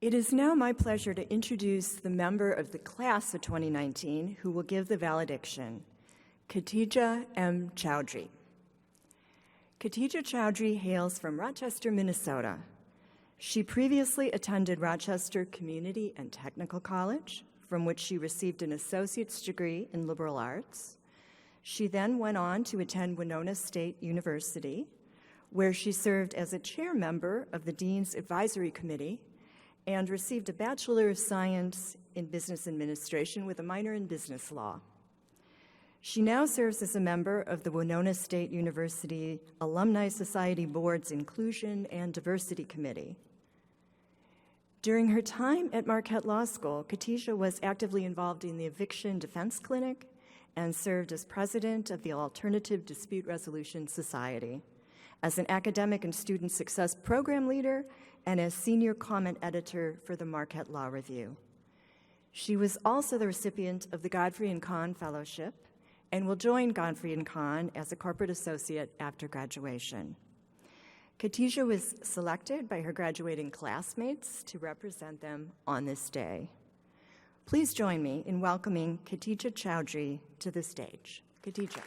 It is now my pleasure to introduce the member of the class of 2019 who will give the valediction, Khatija M. Choudhry. Khatija Choudhry hails from Rochester, Minnesota. She previously attended Rochester Community and Technical College, from which she received an associate's degree in liberal arts. She then went on to attend Winona State University, where she served as a chair member of the Dean's Advisory Committee and received a Bachelor of Science in Business Administration with a minor in business law. She now serves as a member of the Winona State University Alumni Society Board's Inclusion and Diversity Committee. During her time at Marquette Law School, Khatija was actively involved in the Eviction Defense Clinic and served as president of the Alternative Dispute Resolution Society, as an academic and student success program leader, and as senior comment editor for the Marquette Law Review. She was also the recipient of the Godfrey and Kahn Fellowship and will join Godfrey and Kahn as a corporate associate after graduation. Khatija was selected by her graduating classmates to represent them on this day. Please join me in welcoming Khatija Choudhry to the stage. Khatija.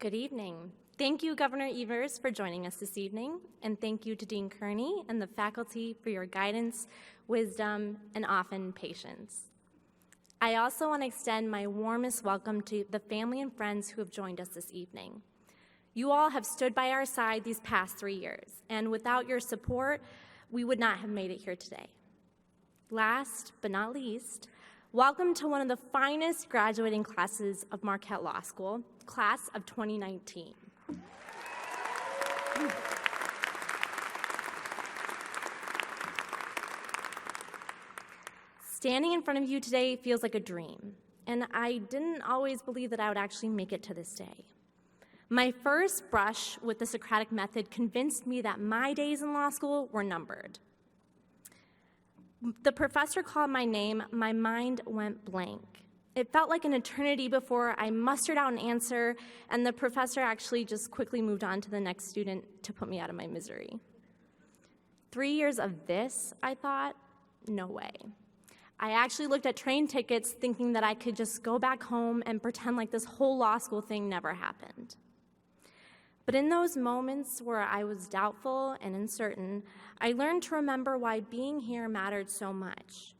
Good evening. Thank you, Governor Evers, for joining us this evening, and thank you to Dean Kearney and the faculty for your guidance, wisdom, and often patience. I also want to extend my warmest welcome to the family and friends who have joined us this evening. You all have stood by our side these past 3 years, and without your support, we would not have made it here today. Last but not least, welcome to one of the finest graduating classes of Marquette Law School, class of 2019. Standing in front of you today feels like a dream, and I didn't always believe that I would actually make it to this day. My first brush with the Socratic method convinced me that my days in law school were numbered. The professor called my name, my mind went blank. It felt like an eternity before I mustered out an answer, and the professor actually just quickly moved on to the next student to put me out of my misery. 3 years of this, I thought, no way. I actually looked at train tickets thinking that I could just go back home and pretend like this whole law school thing never happened. But in those moments where I was doubtful and uncertain, I learned to remember why being here mattered so much.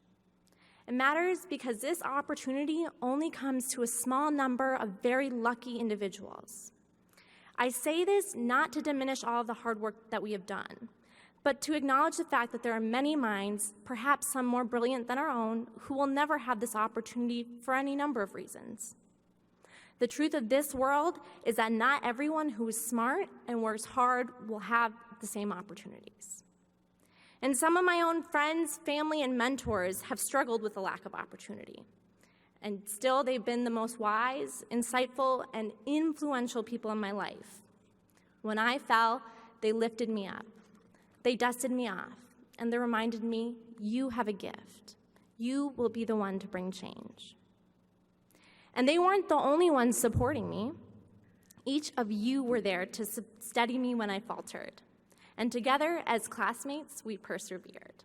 It matters because this opportunity only comes to a small number of very lucky individuals. I say this not to diminish all of the hard work that we have done, but to acknowledge the fact that there are many minds, perhaps some more brilliant than our own, who will never have this opportunity for any number of reasons. The truth of this world is that not everyone who is smart and works hard will have the same opportunities. And some of my own friends, family, and mentors have struggled with the lack of opportunity. And still, they've been the most wise, insightful, and influential people in my life. When I fell, they lifted me up. They dusted me off, and they reminded me, you have a gift. You will be the one to bring change. And they weren't the only ones supporting me. Each of you were there to steady me when I faltered. And together, as classmates, we persevered.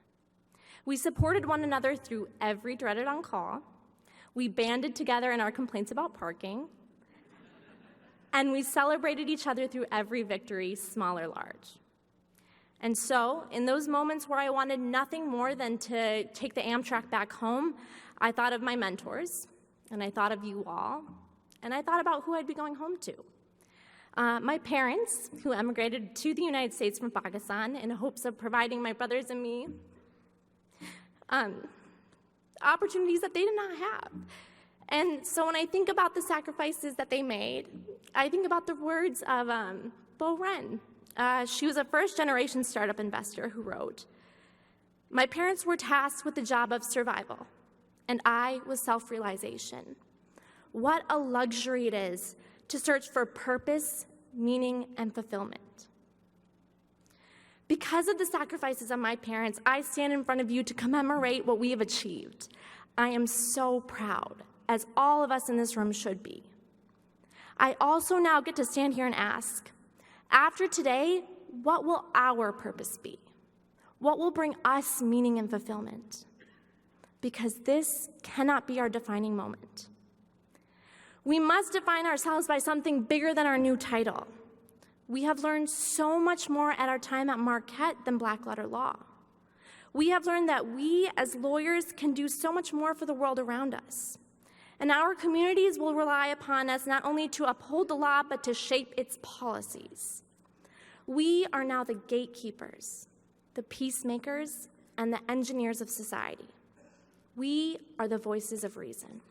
We supported one another through every dreaded on-call. We banded together in our complaints about parking. And we celebrated each other through every victory, small or large. And so, in those moments where I wanted nothing more than to take the Amtrak back home, I thought of my mentors, and I thought of you all, and I thought about who I'd be going home to. My parents, who emigrated to the United States from Pakistan in hopes of providing my brothers and me opportunities that they did not have. And so when I think about the sacrifices that they made, I think about the words of Bo Wren. She was a first-generation startup investor who wrote, "My parents were tasked with the job of survival, and I was self-realization. What a luxury it is to search for purpose, meaning, and fulfillment." Because of the sacrifices of my parents, I stand in front of you to commemorate what we have achieved. I am so proud, as all of us in this room should be. I also now get to stand here and ask, after today, what will our purpose be? What will bring us meaning and fulfillment? Because this cannot be our defining moment. We must define ourselves by something bigger than our new title. We have learned so much more at our time at Marquette than black-letter law. We have learned that we, as lawyers, can do so much more for the world around us. And our communities will rely upon us not only to uphold the law, but to shape its policies. We are now the gatekeepers, the peacemakers, and the engineers of society. We are the voices of reason.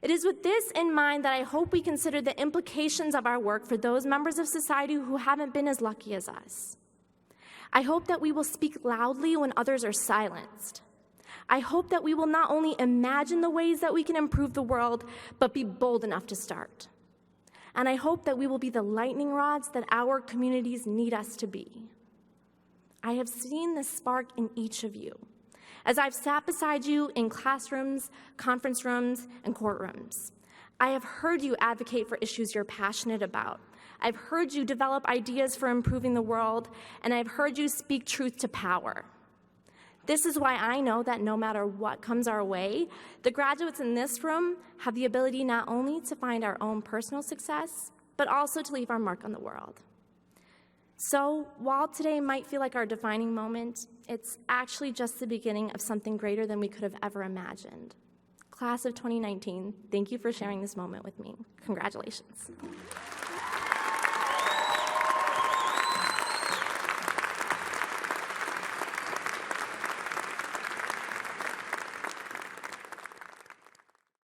It is with this in mind that I hope we consider the implications of our work for those members of society who haven't been as lucky as us. I hope that we will speak loudly when others are silenced. I hope that we will not only imagine the ways that we can improve the world, but be bold enough to start. And I hope that we will be the lightning rods that our communities need us to be. I have seen this spark in each of you, as I've sat beside you in classrooms, conference rooms, and courtrooms. I have heard you advocate for issues you're passionate about. I've heard you develop ideas for improving the world, and I've heard you speak truth to power. This is why I know that no matter what comes our way, the graduates in this room have the ability not only to find our own personal success, but also to leave our mark on the world. So while today might feel like our defining moment, it's actually just the beginning of something greater than we could have ever imagined. Class of 2019, thank you for sharing this moment with me. Congratulations.